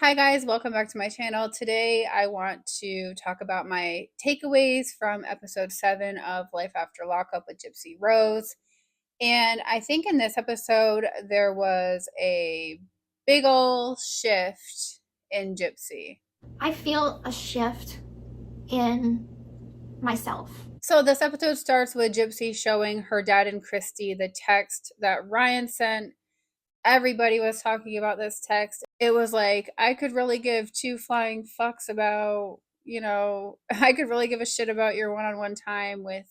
Hi guys, welcome back to my channel. Today I want to talk about my takeaways from episode 7 of Life After Lockup with Gypsy Rose. And I think in this episode there was a big ol' shift in Gypsy. I feel a shift in myself. So this episode starts with Gypsy showing her dad and Kristy the text that Ryan sent. Everybody was talking about this text. It was like, I could really give two flying fucks about, I could really give a shit about your one on one time with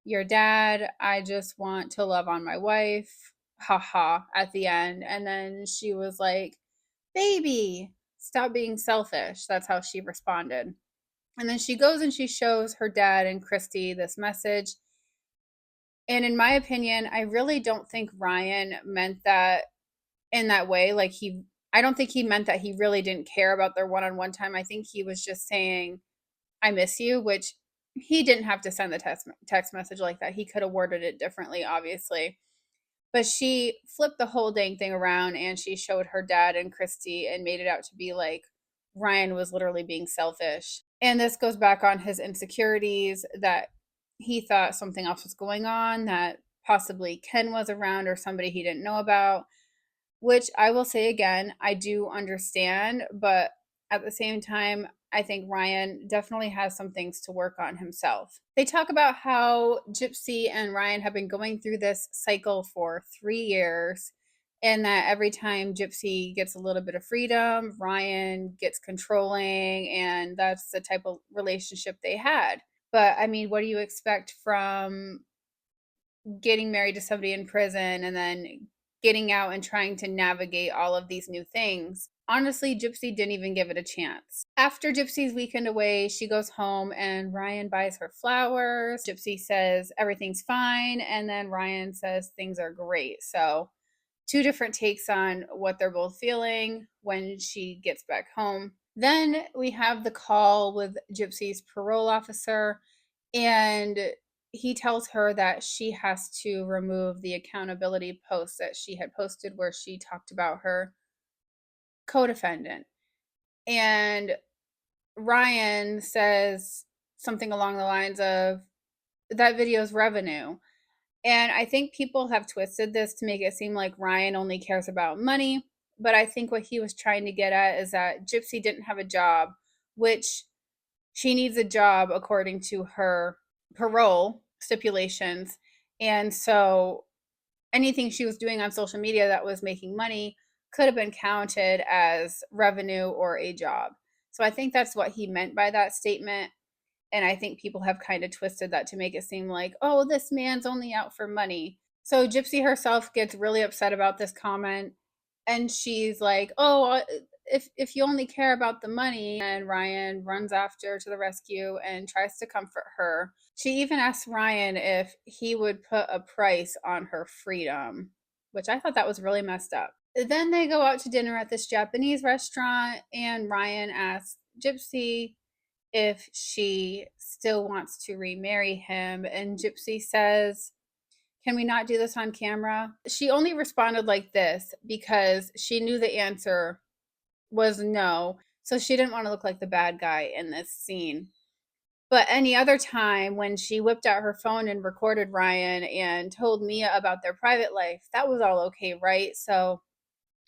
your dad. I just want to love on my wife. Haha, at the end. And then she was like, baby, stop being selfish. That's how she responded. And then she goes and she shows her dad and Kristy this message. And in my opinion, I really don't think Ryan meant that in that way. I don't think he meant that he really didn't care about their one-on-one time. I think he was just saying, I miss you, which he didn't have to send the text message like that. He could have worded it differently, obviously. But she flipped the whole dang thing around and she showed her dad and Kristy and made it out to be like Ryan was literally being selfish. And this goes back on his insecurities, that he thought something else was going on, that possibly Ken was around or somebody he didn't know about, which I will say again, I do understand, but at the same time, I think Ryan definitely has some things to work on himself. They talk about how Gypsy and Ryan have been going through this cycle for 3 years, and that every time Gypsy gets a little bit of freedom, Ryan gets controlling, and that's the type of relationship they had. But I mean, what do you expect from getting married to somebody in prison and then getting out and trying to navigate all of these new things? Honestly, Gypsy didn't even give it a chance. After Gypsy's weekend away, she goes home and Ryan buys her flowers. Gypsy says everything's fine, and then Ryan says things are great. So, two different takes on what they're both feeling when she gets back home. Then we have the call with Gypsy's parole officer, and he tells her that she has to remove the accountability post that she had posted where she talked about her co-defendant. And Ryan says something along the lines of, that video's revenue. And I think people have twisted this to make it seem like Ryan only cares about money. But I think what he was trying to get at is that Gypsy didn't have a job, which she needs a job according to her parole stipulations. And so anything she was doing on social media that was making money could have been counted as revenue or a job. So I think that's what he meant by that statement. And I think people have kind of twisted that to make it seem like, oh, this man's only out for money. So Gypsy herself gets really upset about this comment. And she's like, oh, if you only care about the money. And Ryan runs after to the rescue and tries to comfort her. She even asks Ryan if he would put a price on her freedom, which I thought that was really messed up. Then they go out to dinner at this Japanese restaurant, and Ryan asks Gypsy if she still wants to remarry him. And Gypsy says, can we not do this on camera? She only responded like this because she knew the answer was no. So she didn't want to look like the bad guy in this scene. But any other time when she whipped out her phone and recorded Ryan and told Mia about their private life, that was all okay, right? So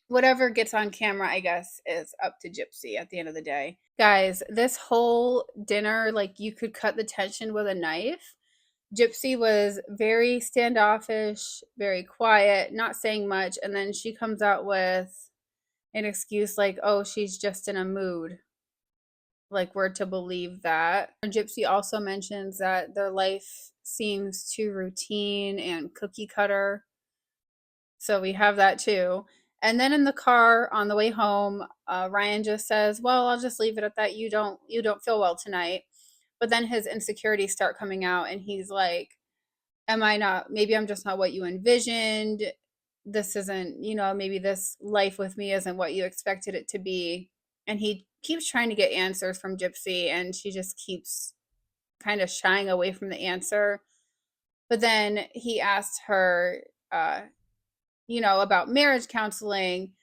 whatever gets on camera, I guess, is up to Gypsy at the end of the day. Guys, this whole dinner, like, you could cut the tension with a knife. Gypsy was very standoffish, very quiet, not saying much, and then she comes out with an excuse like, oh, she's just in a mood. Like, we're to believe that. Gypsy also mentions that their life seems too routine and cookie cutter. So we have that too. And then in the car on the way home, Ryan just says, well, I'll just leave it at that. You don't feel well tonight. But then his insecurities start coming out and he's like, am I not, maybe I'm just not what you envisioned. This isn't, maybe this life with me isn't what you expected it to be. And he keeps trying to get answers from Gypsy and she just keeps kind of shying away from the answer. But then he asked her, about marriage counseling.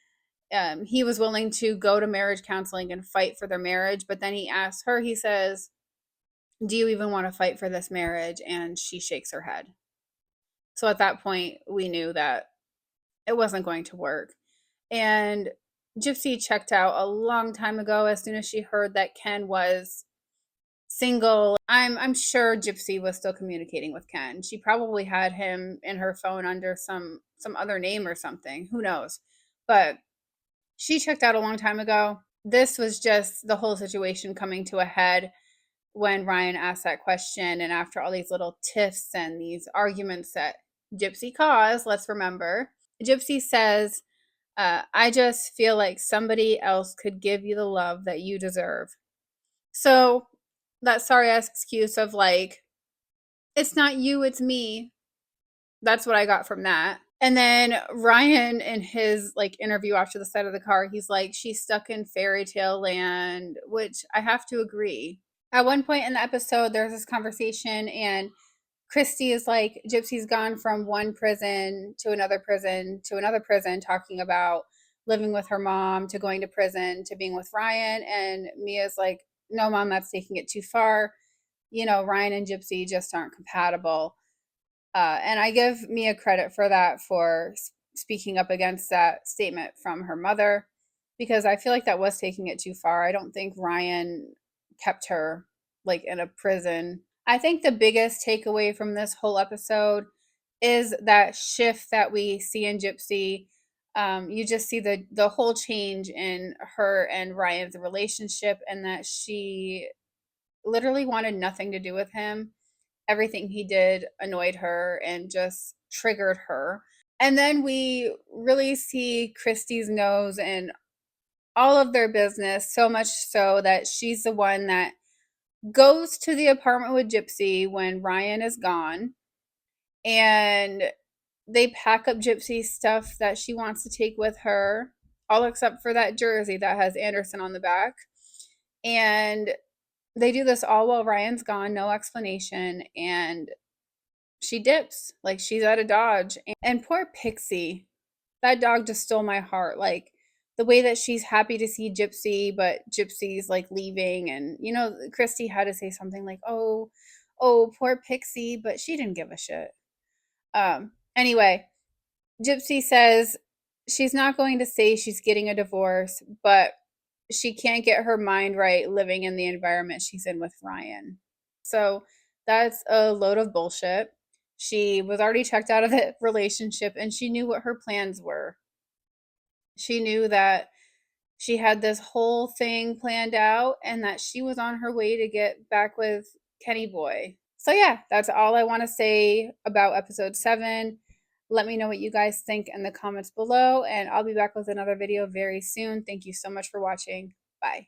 he was willing to go to marriage counseling and fight for their marriage. But then he asks her, he says, do you even want to fight for this marriage? And she shakes her head. So at that point, we knew that it wasn't going to work. And Gypsy checked out a long time ago as soon as she heard that Ken was single. I'm sure Gypsy was still communicating with Ken. She probably had him in her phone under some other name or something. Who knows? But she checked out a long time ago. This was just the whole situation coming to a head when Ryan asked that question, and after all these little tiffs and these arguments that Gypsy caused, let's remember, Gypsy says, I just feel like somebody else could give you the love that you deserve. So that sorry ass excuse of like, it's not you, it's me. That's what I got from that. And then Ryan, in his like interview after the side of the car, he's like, she's stuck in fairy tale land, which I have to agree. At one point in the episode, there's this conversation, and Kristy is like, Gypsy's gone from one prison to another prison to another prison, talking about living with her mom to going to prison to being with Ryan. And Mia's like, no, mom, that's taking it too far. You know, Ryan and Gypsy just aren't compatible. And I give Mia credit for that, for speaking up against that statement from her mother, because I feel like that was taking it too far. I don't think Ryan kept her like in a prison. I think the biggest takeaway from this whole episode is that shift that we see in Gypsy. You just see the whole change in her and Ryan's relationship, and that she literally wanted nothing to do with him. Everything he did annoyed her and just triggered her. And then we really see Kristy's nose in all of their business, so much so that she's the one that goes to the apartment with Gypsy when Ryan is gone, and they pack up Gypsy's stuff that she wants to take with her, all except for that jersey that has Anderson on the back. And they do this all while Ryan's gone, no explanation, and she dips like she's out of Dodge. And poor Pixie, that dog just stole my heart. Like the way that she's happy to see Gypsy, but Gypsy's like leaving, and you know, Kristy had to say something like, "Oh, poor Pixie," but she didn't give a shit. Anyway, Gypsy says she's not going to say she's getting a divorce, but she can't get her mind right living in the environment she's in with Ryan. So that's a load of bullshit. She was already checked out of the relationship, and she knew what her plans were. She knew that she had this whole thing planned out and that she was on her way to get back with Kenny Boy. So, yeah, that's all I want to say about episode 7. Let me know what you guys think in the comments below, and I'll be back with another video very soon. Thank you so much for watching. Bye.